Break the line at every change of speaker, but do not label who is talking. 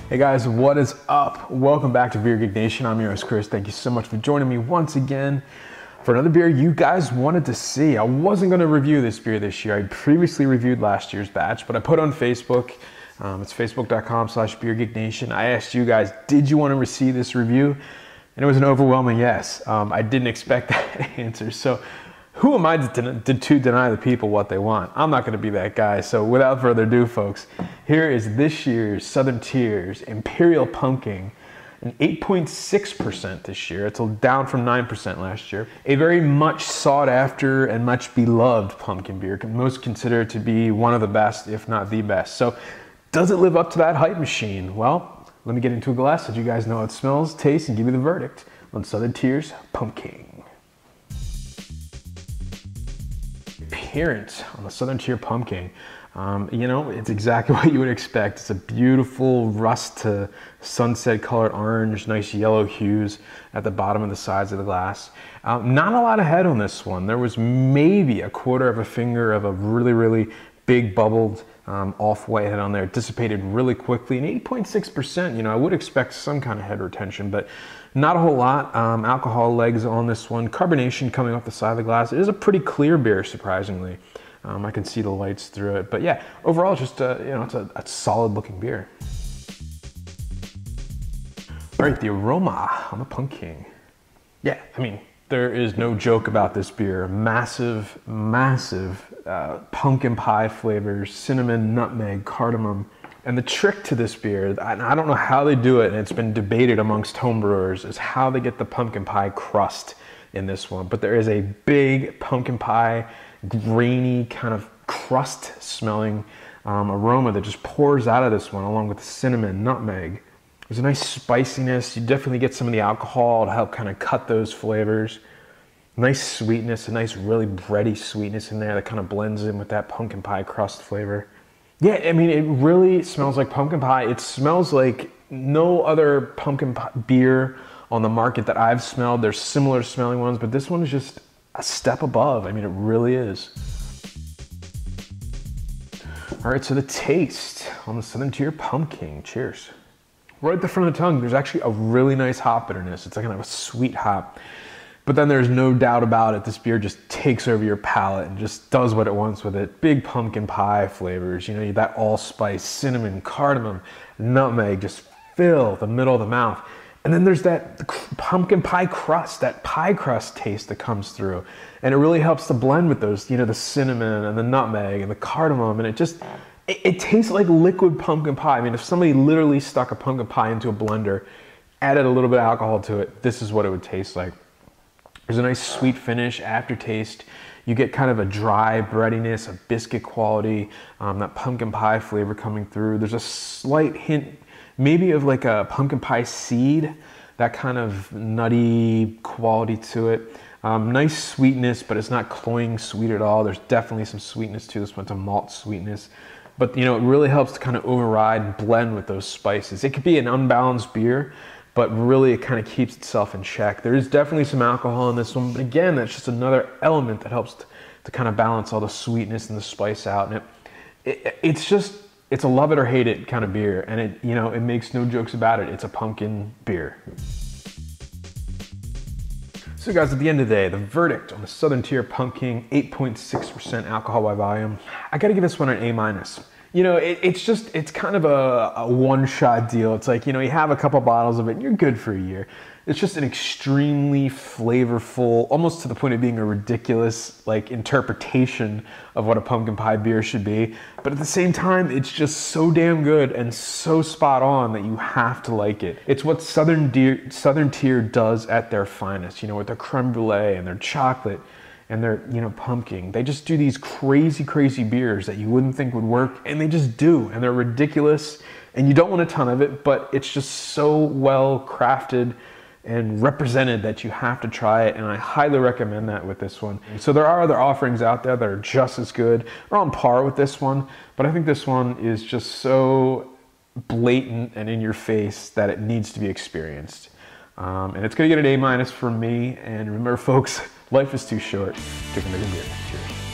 Hey guys, what is up? Welcome back to Beer Geek Nation. I'm your host Chris. Thank you so much for joining me once again for another beer you guys wanted to see. I wasn't going to review this beer this year. I previously reviewed last year's batch, but I put on Facebook. It's facebook.com/beergeeknation. I asked you guys, did you want to receive this review? And it was an overwhelming yes. I didn't expect that answer. So who am I to deny the people what they want? I'm not going to be that guy. So without further ado, folks, here is this year's Southern Tier's Imperial Pumking, an 8.6% this year. It's down from 9% last year. A very much sought after and much beloved pumpkin beer, most considered to be one of the best, if not the best. So does it live up to that hype machine? Well, let me get into a glass so you guys know how it smells, tastes, and give me the verdict on Southern Tier's Pumking. Appearance on the Southern Tier Pumking, you know, it's exactly what you would expect. It's a beautiful rust to sunset colored orange, nice yellow hues at the bottom of the sides of the glass. Not a lot of head on this one. There was maybe a quarter of a finger of a really big bubbled off-white head on there. It dissipated really quickly, and 8.6%, you know, I would expect some kind of head retention, but not a whole lot. Alcohol legs on this one. Carbonation coming off the side of the glass. It is a pretty clear beer, surprisingly. I can see the lights through it, but yeah, overall, just you know, it's a solid-looking beer. All right, the aroma on the Pumking. Yeah, I mean, there is no joke about this beer. Massive pumpkin pie flavors, cinnamon, nutmeg, cardamom. And the trick to this beer, I don't know how they do it, and it's been debated amongst homebrewers, is how they get the pumpkin pie crust in this one. But there is a big pumpkin pie, grainy, kind of crust smelling aroma that just pours out of this one, along with the cinnamon, nutmeg. There's a nice spiciness. You definitely get some of the alcohol to help kind of cut those flavors. Nice sweetness, a nice really bready sweetness in there that kind of blends in with that pumpkin pie crust flavor. Yeah, I mean, it really smells like pumpkin pie. It smells like no other pumpkin pie beer on the market that I've smelled. There's similar smelling ones, but this one is just a step above. I mean, it really is. All right, so the taste on the Southern Tier Pumking. Cheers. Right at the front of the tongue, there's actually a really nice hop bitterness. It's like kind of a sweet hop. But then there's no doubt about it, this beer just takes over your palate and just does what it wants with it. Big pumpkin pie flavors, you know, that allspice, cinnamon, cardamom, nutmeg, just fill the middle of the mouth. And then there's that pumpkin pie crust, that pie crust taste that comes through. And it really helps to blend with those, you know, the cinnamon and the nutmeg and the cardamom. And it tastes like liquid pumpkin pie. I mean, if somebody literally stuck a pumpkin pie into a blender, added a little bit of alcohol to it, this is what it would taste like. There's a nice sweet finish, aftertaste. You get kind of a dry breadiness, a biscuit quality, that pumpkin pie flavor coming through. There's a slight hint, maybe of like a pumpkin pie seed, that kind of nutty quality to it. Nice sweetness, but it's not cloying sweet at all. There's definitely some sweetness to this one, a malt sweetness. But you know, it really helps to kind of override and blend with those spices. It could be an unbalanced beer, but really it kind of keeps itself in check. There is definitely some alcohol in this one, but again, that's just another element that helps to kind of balance all the sweetness and the spice out. And it's a love it or hate it kind of beer, and it makes no jokes about it. It's a pumpkin beer. So guys, at the end of the day, the verdict on the Southern Tier Pumking, 8.6% alcohol by volume. I gotta give this one an A-. You know, it's kind of a one-shot deal. It's like, you know, you have a couple bottles of it and you're good for a year. It's just an extremely flavorful, almost to the point of being a ridiculous, like, interpretation of what a pumpkin pie beer should be. But at the same time, it's just so damn good and so spot on that you have to like it. It's what Southern Tier does at their finest, you know, with their creme brulee and their chocolate and their, you know, pumpkin. They just do these crazy beers that you wouldn't think would work, and they just do, and they're ridiculous, and you don't want a ton of it, but it's just so well crafted and represented that you have to try it, and I highly recommend that with this one. So there are other offerings out there that are just as good or on par with this one, but I think this one is just so blatant and in your face that it needs to be experienced. And it's gonna get an A- from me, and remember folks, life is too short to commit a beer. Cheers.